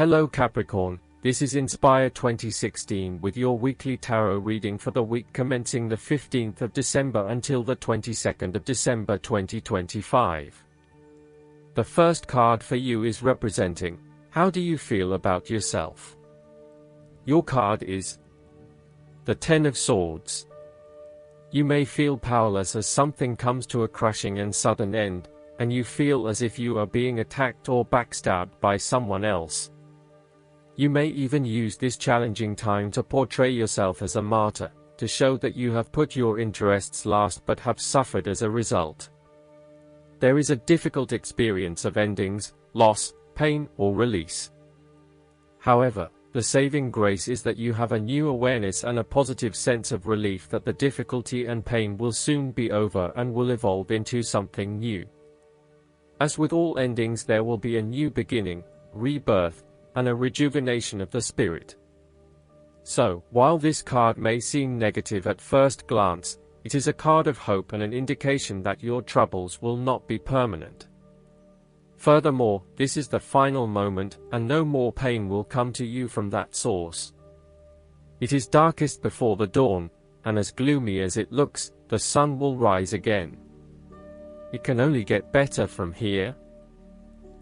Hello Capricorn, this is Inspire 2016 with your weekly tarot reading for the week commencing the 15th of December until the 22nd of December 2025. The first card for you is representing, how do you feel about yourself? Your card is the Ten of Swords. You may feel powerless as something comes to a crushing and sudden end, and you feel as if you are being attacked or backstabbed by someone else. You may even use this challenging time to portray yourself as a martyr, to show that you have put your interests last but have suffered as a result. There is a difficult experience of endings, loss, pain, or release. However, the saving grace is that you have a new awareness and a positive sense of relief that the difficulty and pain will soon be over and will evolve into something new. As with all endings, there will be a new beginning, rebirth, and a rejuvenation of the spirit. So, while this card may seem negative at first glance, it is a card of hope and an indication that your troubles will not be permanent. Furthermore, this is the final moment, and no more pain will come to you from that source. It is darkest before the dawn, and as gloomy as it looks, the sun will rise again. It can only get better from here.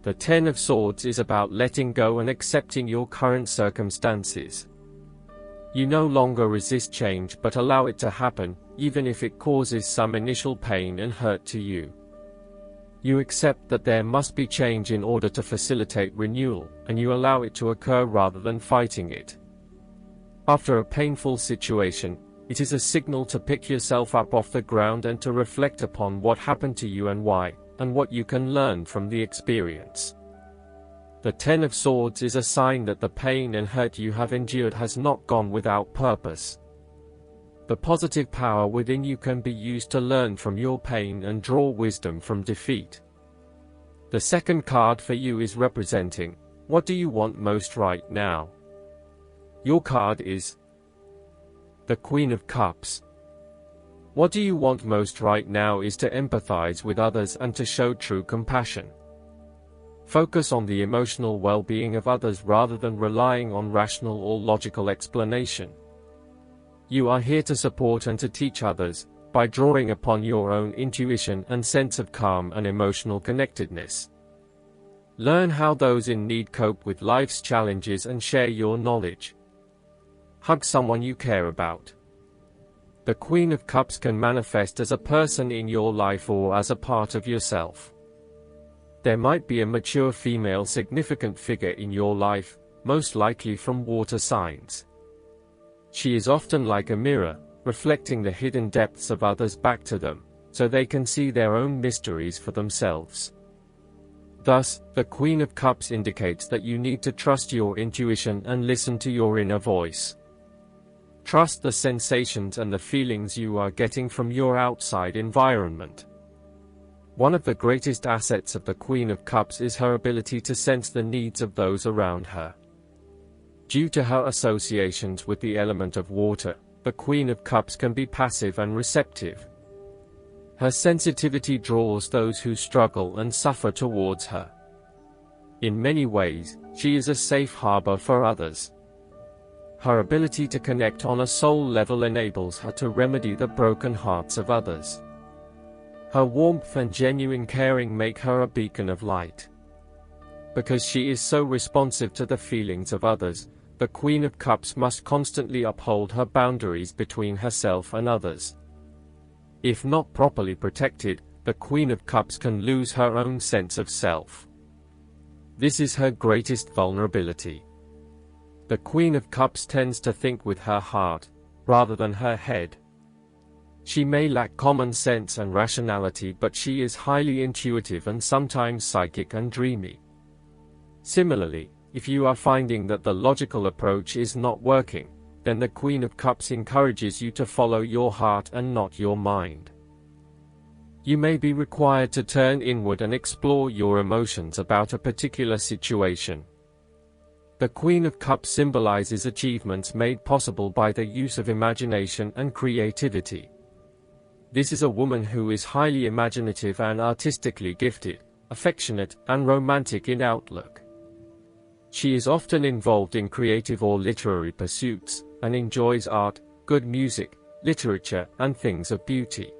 The Ten of Swords is about letting go and accepting your current circumstances. You no longer resist change but allow it to happen, even if it causes some initial pain and hurt to you. You accept that there must be change in order to facilitate renewal, and you allow it to occur rather than fighting it. After a painful situation, it is a signal to pick yourself up off the ground and to reflect upon what happened to you and why, and what you can learn from the experience. The Ten of Swords is a sign that the pain and hurt you have endured has not gone without purpose. The positive power within you can be used to learn from your pain and draw wisdom from defeat. The second card for you is representing, what do you want most right now? Your card is the Queen of Cups. What do you want most right now is to empathize with others and to show true compassion. Focus on the emotional well-being of others rather than relying on rational or logical explanation. You are here to support and to teach others, by drawing upon your own intuition and sense of calm and emotional connectedness. Learn how those in need cope with life's challenges and share your knowledge. Hug someone you care about. The Queen of Cups can manifest as a person in your life or as a part of yourself. There might be a mature female significant figure in your life, most likely from water signs. She is often like a mirror, reflecting the hidden depths of others back to them, so they can see their own mysteries for themselves. Thus, the Queen of Cups indicates that you need to trust your intuition and listen to your inner voice. Trust the sensations and the feelings you are getting from your outside environment. One of the greatest assets of the Queen of Cups is her ability to sense the needs of those around her. Due to her associations with the element of water, the Queen of Cups can be passive and receptive. Her sensitivity draws those who struggle and suffer towards her. In many ways, she is a safe harbor for others. Her ability to connect on a soul level enables her to remedy the broken hearts of others. Her warmth and genuine caring make her a beacon of light. Because she is so responsive to the feelings of others, the Queen of Cups must constantly uphold her boundaries between herself and others. If not properly protected, the Queen of Cups can lose her own sense of self. This is her greatest vulnerability. The Queen of Cups tends to think with her heart, rather than her head. She may lack common sense and rationality, but she is highly intuitive and sometimes psychic and dreamy. Similarly, if you are finding that the logical approach is not working, then the Queen of Cups encourages you to follow your heart and not your mind. You may be required to turn inward and explore your emotions about a particular situation. The Queen of Cups symbolizes achievements made possible by the use of imagination and creativity. This is a woman who is highly imaginative and artistically gifted, affectionate and romantic in outlook. She is often involved in creative or literary pursuits, and enjoys art, good music, literature, and things of beauty.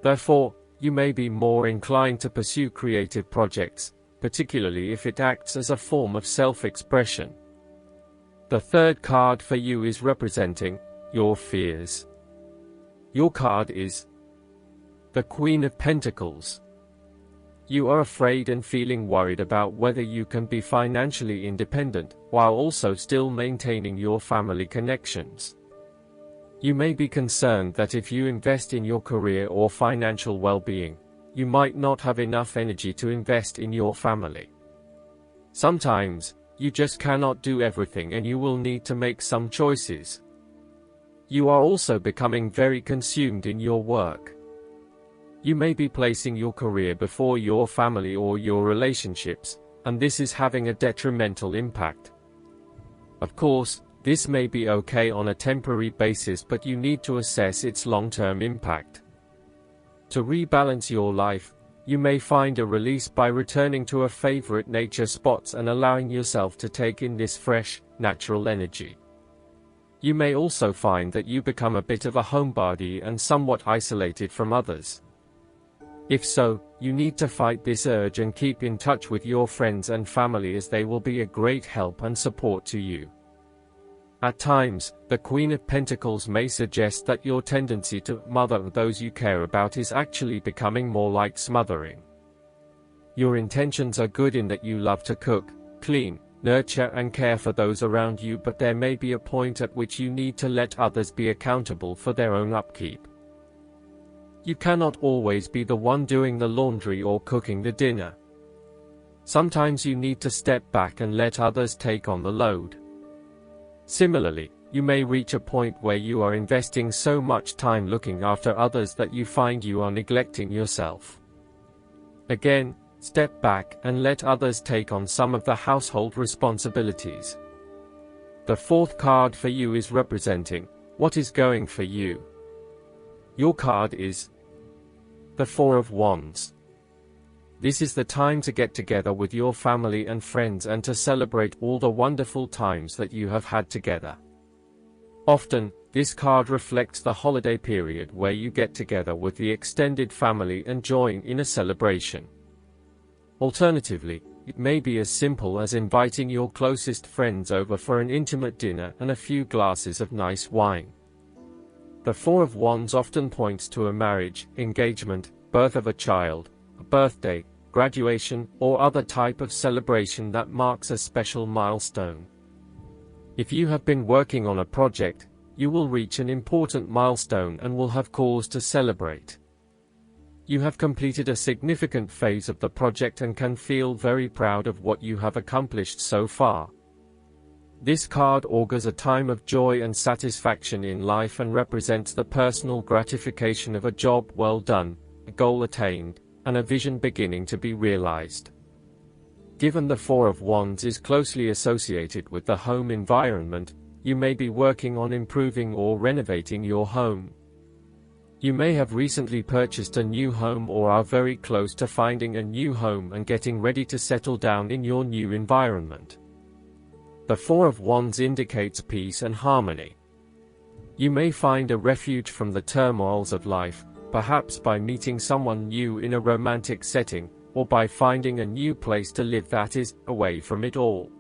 Therefore, you may be more inclined to pursue creative projects, particularly if it acts as a form of self-expression. The third card for you is representing your fears. Your card is the Queen of Pentacles. You are afraid and feeling worried about whether you can be financially independent, while also still maintaining your family connections. You may be concerned that if you invest in your career or financial well-being, you might not have enough energy to invest in your family. Sometimes, you just cannot do everything and you will need to make some choices. You are also becoming very consumed in your work. You may be placing your career before your family or your relationships, and this is having a detrimental impact. Of course, this may be okay on a temporary basis, but you need to assess its long-term impact. To rebalance your life, you may find a release by returning to a favorite nature spots and allowing yourself to take in this fresh, natural energy. You may also find that you become a bit of a homebody and somewhat isolated from others. If so, you need to fight this urge and keep in touch with your friends and family, as they will be a great help and support to you. At times, the Queen of Pentacles may suggest that your tendency to mother those you care about is actually becoming more like smothering. Your intentions are good in that you love to cook, clean, nurture and care for those around you, but there may be a point at which you need to let others be accountable for their own upkeep. You cannot always be the one doing the laundry or cooking the dinner. Sometimes you need to step back and let others take on the load. Similarly, you may reach a point where you are investing so much time looking after others that you find you are neglecting yourself. Again, step back and let others take on some of the household responsibilities. The fourth card for you is representing what is going for you. Your card is the Four of Wands. This is the time to get together with your family and friends and to celebrate all the wonderful times that you have had together. Often, this card reflects the holiday period where you get together with the extended family and join in a celebration. Alternatively, it may be as simple as inviting your closest friends over for an intimate dinner and a few glasses of nice wine. The Four of Wands often points to a marriage, engagement, birth of a child, a birthday, graduation, or other type of celebration that marks a special milestone. If you have been working on a project, you will reach an important milestone and will have cause to celebrate. You have completed a significant phase of the project and can feel very proud of what you have accomplished so far. This card augurs a time of joy and satisfaction in life and represents the personal gratification of a job well done, a goal attained, and a vision beginning to be realized. Given the Four of Wands is closely associated with the home environment, you may be working on improving or renovating your home. You may have recently purchased a new home or are very close to finding a new home and getting ready to settle down in your new environment. The Four of Wands indicates peace and harmony. You may find a refuge from the turmoils of life, perhaps by meeting someone new in a romantic setting, or by finding a new place to live that is away from it all.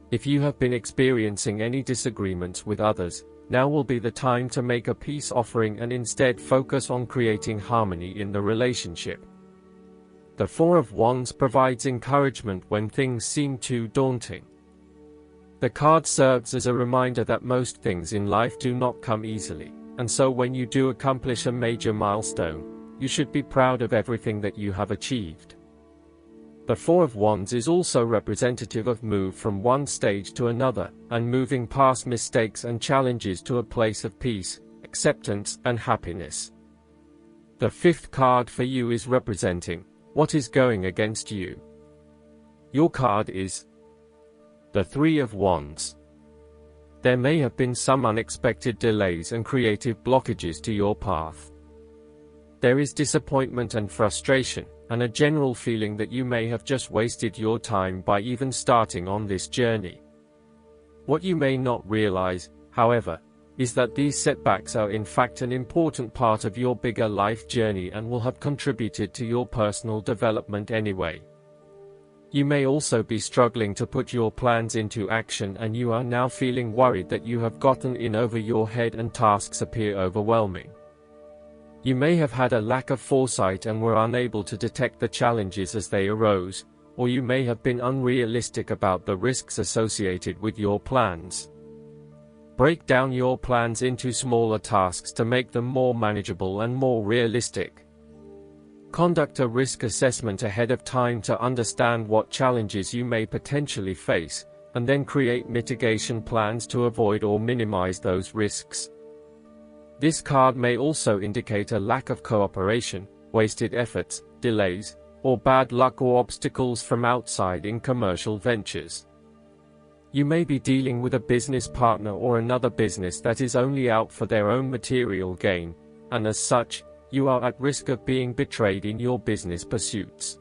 If you have been experiencing any disagreements with others, now will be the time to make a peace offering and instead focus on creating harmony in the relationship. The Four of Wands provides encouragement when things seem too daunting. The card serves as a reminder that most things in life do not come easily, and so when you do accomplish a major milestone, you should be proud of everything that you have achieved. The Four of Wands is also representative of move from one stage to another, and moving past mistakes and challenges to a place of peace, acceptance, and happiness. The fifth card for you is representing what is going against you. Your card is the Three of Wands. There may have been some unexpected delays and creative blockages to your path. There is disappointment and frustration, and a general feeling that you may have just wasted your time by even starting on this journey. What you may not realize, however, is that these setbacks are in fact an important part of your bigger life journey and will have contributed to your personal development anyway. You may also be struggling to put your plans into action, and you are now feeling worried that you have gotten in over your head and tasks appear overwhelming. You may have had a lack of foresight and were unable to detect the challenges as they arose, or you may have been unrealistic about the risks associated with your plans. Break down your plans into smaller tasks to make them more manageable and more realistic. Conduct a risk assessment ahead of time to understand what challenges you may potentially face, and then create mitigation plans to avoid or minimize those risks. This card may also indicate a lack of cooperation, wasted efforts, delays, or bad luck or obstacles from outside in commercial ventures. You may be dealing with a business partner or another business that is only out for their own material gain, and as such, you are at risk of being betrayed in your business pursuits.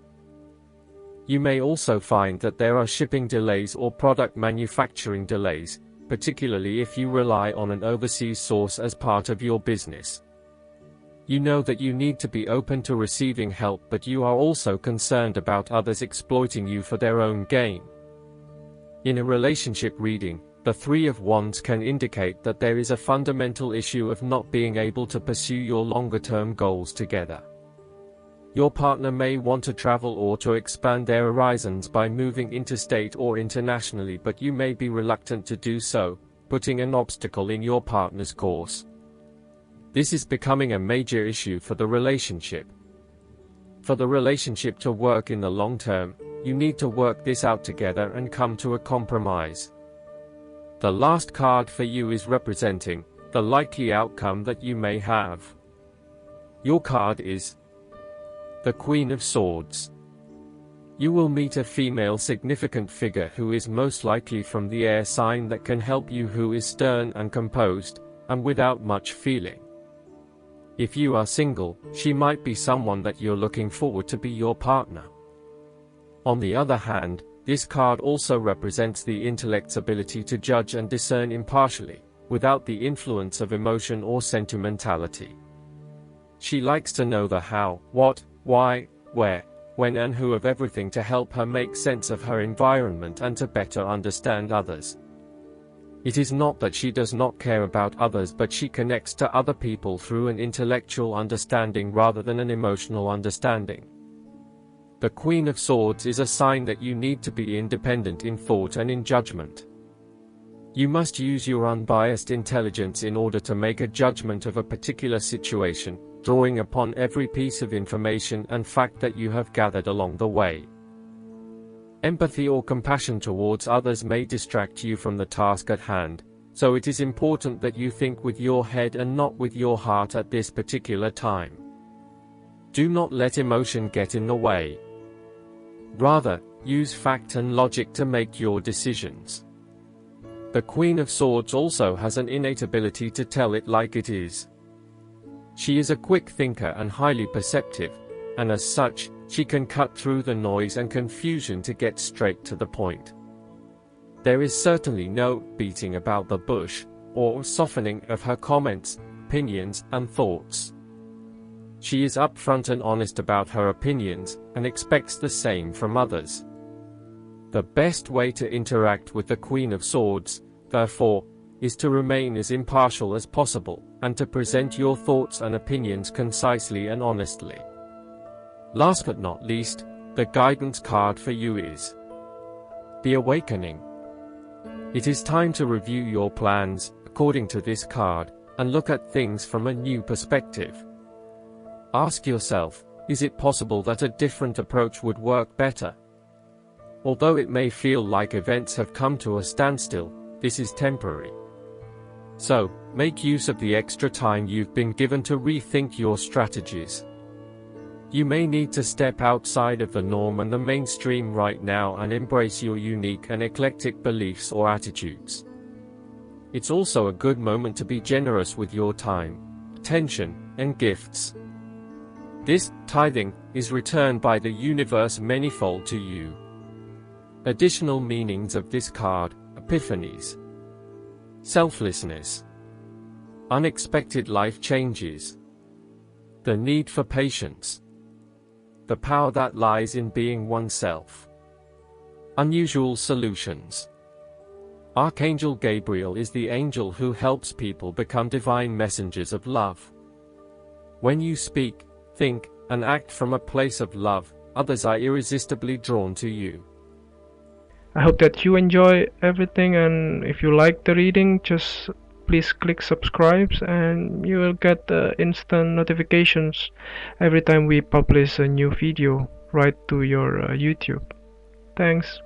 You may also find that there are shipping delays or product manufacturing delays, particularly if you rely on an overseas source as part of your business. You know that you need to be open to receiving help, but you are also concerned about others exploiting you for their own gain. In a relationship reading, the Three of Wands can indicate that there is a fundamental issue of not being able to pursue your longer-term goals together. Your partner may want to travel or to expand their horizons by moving interstate or internationally, but you may be reluctant to do so, putting an obstacle in your partner's course. This is becoming a major issue for the relationship. For the relationship to work in the long term, you need to work this out together and come to a compromise. The last card for you is representing the likely outcome that you may have. Your card is the Queen of Swords. You will meet a female significant figure who is most likely from the air sign that can help you, who is stern and composed, and without much feeling. If you are single, she might be someone that you're looking forward to be your partner. On the other hand, this card also represents the intellect's ability to judge and discern impartially, without the influence of emotion or sentimentality. She likes to know the how, what, why, where, when and who of everything to help her make sense of her environment and to better understand others. It is not that she does not care about others, but she connects to other people through an intellectual understanding rather than an emotional understanding. The Queen of Swords is a sign that you need to be independent in thought and in judgment. You must use your unbiased intelligence in order to make a judgment of a particular situation, drawing upon every piece of information and fact that you have gathered along the way. Empathy or compassion towards others may distract you from the task at hand, so it is important that you think with your head and not with your heart at this particular time. Do not let emotion get in the way. Rather, use fact and logic to make your decisions. The Queen of Swords also has an innate ability to tell it like it is. She is a quick thinker and highly perceptive, and as such, she can cut through the noise and confusion to get straight to the point. There is certainly no beating about the bush, or softening of her comments, opinions, and thoughts. She is upfront and honest about her opinions, and expects the same from others. The best way to interact with the Queen of Swords, therefore, is to remain as impartial as possible, and to present your thoughts and opinions concisely and honestly. Last but not least, the guidance card for you is the Awakening. It is time to review your plans, according to this card, and look at things from a new perspective. Ask yourself, is it possible that a different approach would work better? Although it may feel like events have come to a standstill, this is temporary. So, make use of the extra time you've been given to rethink your strategies. You may need to step outside of the norm and the mainstream right now and embrace your unique and eclectic beliefs or attitudes. It's also a good moment to be generous with your time, attention, and gifts. This tithing is returned by the universe manifold to you. Additional meanings of this card: epiphanies, selflessness, unexpected life changes, the need for patience, the power that lies in being oneself, unusual solutions. Archangel Gabriel is the angel who helps people become divine messengers of love. When you speak, think, and act from a place of love, others are irresistibly drawn to you. I hope that you enjoy everything, and if you like the reading, just please click subscribe and you will get instant notifications every time we publish a new video right to your YouTube. Thanks.